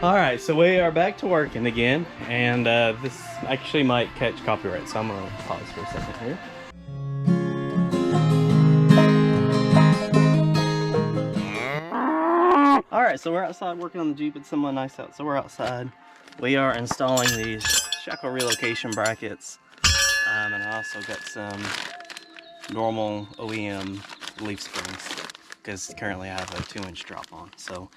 Alright, so we are back to working again, and this actually might catch copyright, so I'm going to pause for a second here. Alright, so we're outside working on the Jeep. It's somewhat nice out, so we're outside. We are installing these Shackle relocation brackets, and I also got some normal OEM leaf springs, because currently I have a 2-inch drop on, so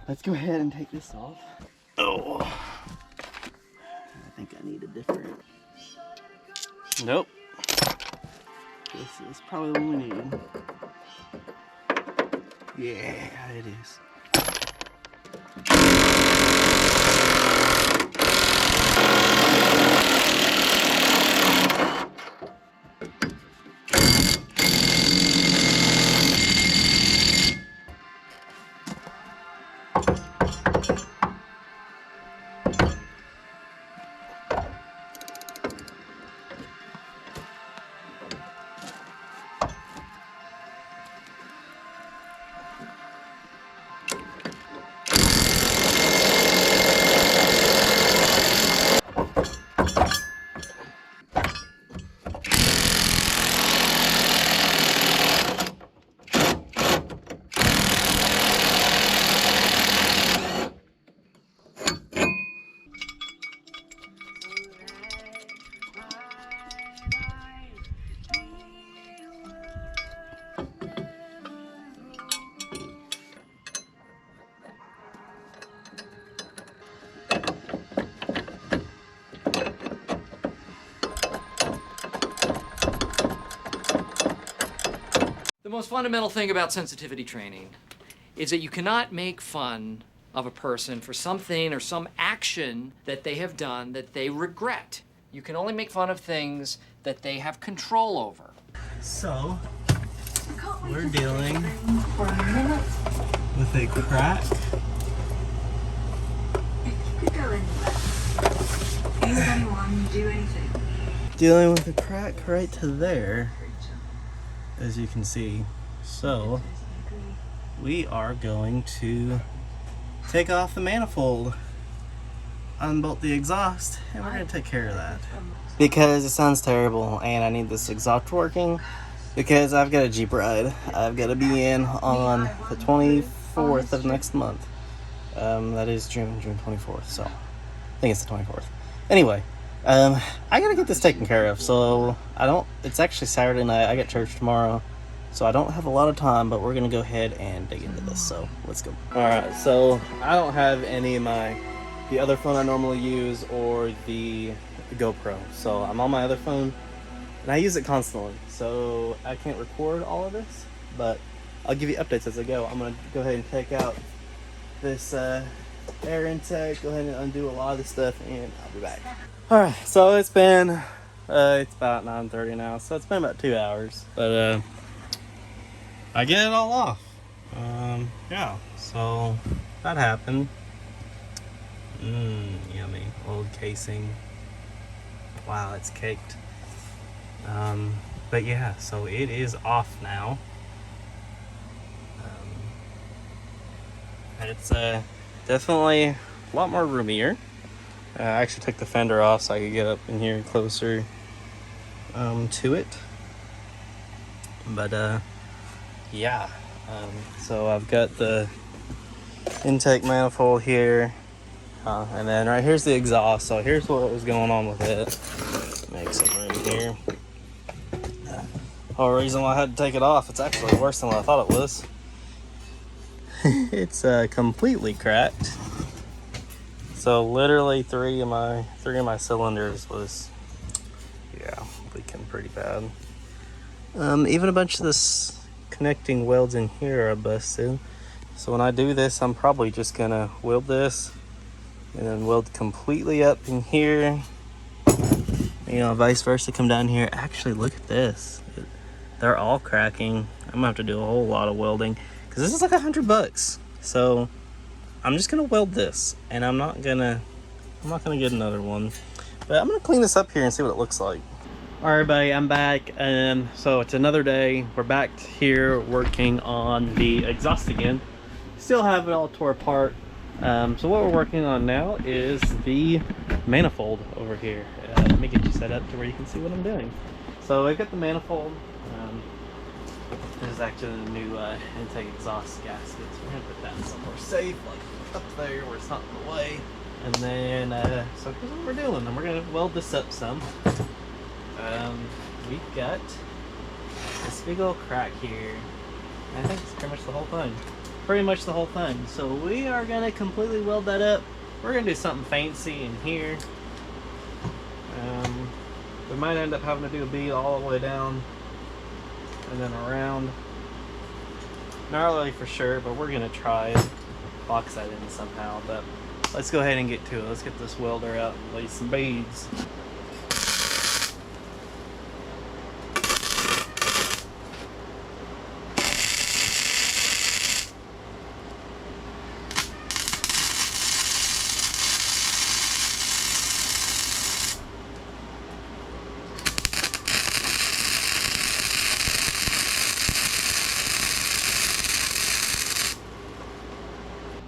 let's go ahead and take this off. Oh, I think I need a different. Nope. This is probably the one we need. Yeah, it is. The most fundamental thing about sensitivity training is that you cannot make fun of a person for something or some action that they have done that they regret. You can only make fun of things that they have control over. So, we're dealing with a crack. Dealing with a crack right to there, as you can see. So, we are going to take off the manifold, unbolt the exhaust, and we're going to take care of that. Because it sounds terrible and I need this exhaust working, because I've got a Jeep ride. I've got to be in on the 24th of next month. That is June 24th, so I think it's the 24th. Anyway, I gotta get this taken care of, so it's actually Saturday night. I got church tomorrow, so I don't have a lot of time, but we're gonna go ahead and dig into this, so let's go. Alright, so I don't have any of the other phone I normally use or the GoPro, so I'm on my other phone, and I use it constantly, so I can't record all of this, but I'll give you updates as I go. I'm gonna go ahead and take out this air intake, go ahead and undo a lot of this stuff, and I'll be back. Alright, so it's been, it's about 9:30 now, so it's been about 2 hours, but I get it all off. Yeah, so that happened. Yummy. Old casing. Wow, it's caked. But yeah, so it is off now. It's definitely a lot more roomier. I actually took the fender off so I could get up in here closer to it. But yeah, so I've got the intake manifold here, and then right here's the exhaust. So here's what was going on with it. Make some room here. The whole reason why I had to take it off, it's actually worse than what I thought it was. It's completely cracked. So literally three of my cylinders was, yeah, leaking pretty bad. Even a bunch of this connecting welds in here are busted. So when I do this, I'm probably just gonna weld this and then weld completely up in here. You know, vice versa, come down here. Actually, look at this. They're all cracking. I'm gonna have to do a whole lot of welding because this is like $100. So I'm just gonna weld this, and I'm not gonna get another one. But I'm gonna clean this up here and see what it looks like. All right, everybody, I'm back, and so it's another day. We're back here working on the exhaust again. Still have it all tore apart. So what we're working on now is the manifold over here. Let me get you set up to where you can see what I'm doing. So I've got the manifold. This is actually the new intake exhaust gaskets. We're going to put that somewhere safe, like up there where it's not in the way. And then, so here's what we're doing. And we're going to weld this up some. We've got this big old crack here. I think it's pretty much the whole thing. Pretty much the whole thing. So we are going to completely weld that up. We're going to do something fancy in here. We might end up having to do a bead all the way down and then around. Not really for sure, but we're going to try and box that in somehow. But let's go ahead and get to it. Let's get this welder out and lay some beads.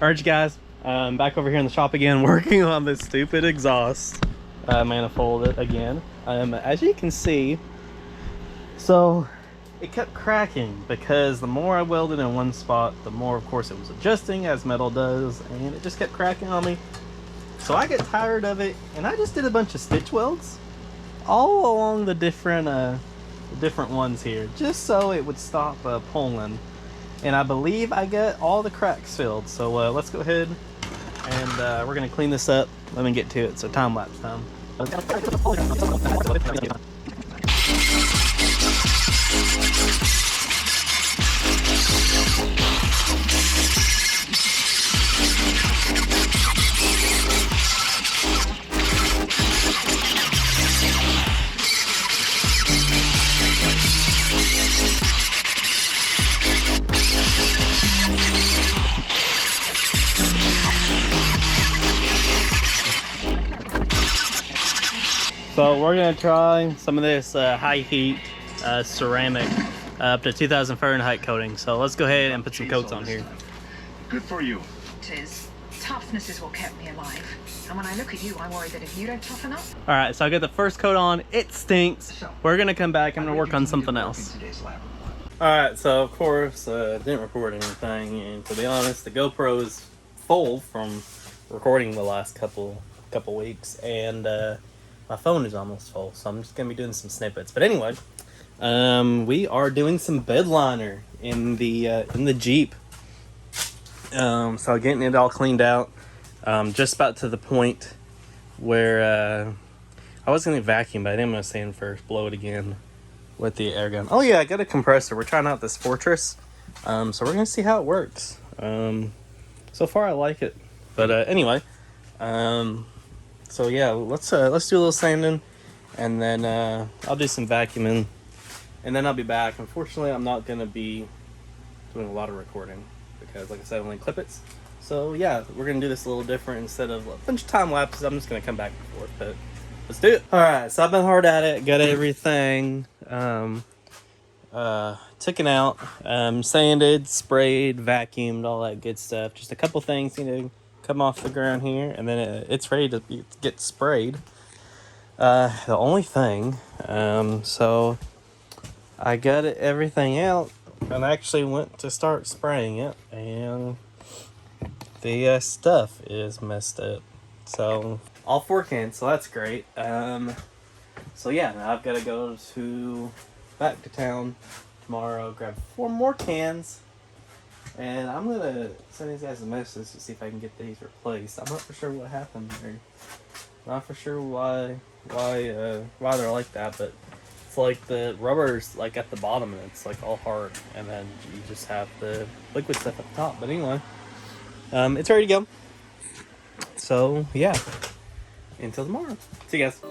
Alright you guys, I'm back over here in the shop again working on this stupid exhaust manifold again. As you can see, so it kept cracking because the more I welded in one spot, the more of course it was adjusting as metal does, and it just kept cracking on me. So I get tired of it and I just did a bunch of stitch welds all along the different ones here, just so it would stop pulling. And I believe I got all the cracks filled. So let's go ahead and we're gonna clean this up. Let me get to it. So time lapse time. So we're gonna try some of this high heat ceramic up to 2000 Fahrenheit coating. So let's go ahead and put some coats on here. Good for you. It is. Toughness is what kept me alive. And when I look at you, I worry that if you don't toughen up... All right, so I got the first coat on. It stinks. We're gonna come back. I'm gonna work on something else. All right, so of course, didn't record anything. And to be honest, the GoPro is full from recording the last couple weeks. And my phone is almost full, so I'm just gonna be doing some snippets. But anyway, we are doing some bed liner in the Jeep. So getting it all cleaned out. Just about to the point where I was gonna vacuum, but I think I'm gonna sand first, blow it again with the air gun. Oh yeah, I got a compressor. We're trying out this Fortress, so we're gonna see how it works. So far I like it, but anyway. So yeah, let's do a little sanding, and then I'll do some vacuuming, and then I'll be back. Unfortunately, I'm not gonna be doing a lot of recording because, like I said, I only clip it. So yeah, we're gonna do this a little different. Instead of a bunch of time lapses, I'm just gonna come back and forth. But let's do it. All right, so I've been hard at it. Got everything taken out, sanded, sprayed, vacuumed, all that good stuff. Just a couple things, come off the ground here, and then it's ready to get sprayed. The only thing, so I got everything out and actually went to start spraying it, and the stuff is messed up. So all 4 cans, so that's great. So yeah, now I've got to go back to town tomorrow, grab 4 more cans. And I'm gonna send these guys a message to see if I can get these replaced. I'm not for sure what happened there. Not for sure why they're like that, but it's like the rubber's like at the bottom and it's like all hard, and then you just have the liquid stuff at the top. But anyway, it's ready to go. So yeah, until tomorrow. See you guys.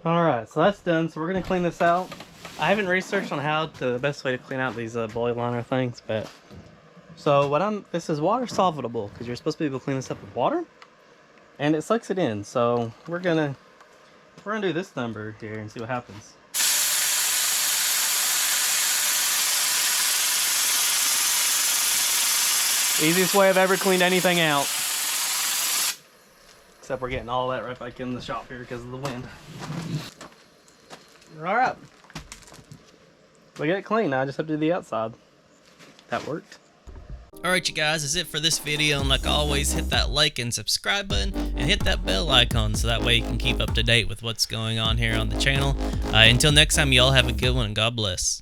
Alright, so that's done. So we're going to clean this out. I haven't researched on the best way to clean out these bully liner things, but so this is water soluble because you're supposed to be able to clean this up with water, and it sucks it in. So we're gonna do this number here and see what happens. Easiest way I've ever cleaned anything out. Except we're getting all that right back in the shop here because of the wind. Alright. We get it clean now, I just have to do the outside. That worked. Alright you guys, that's it for this video, and like always, hit that like and subscribe button, and hit that bell icon so that way you can keep up to date with what's going on here on the channel. Until next time, y'all have a good one, and God bless.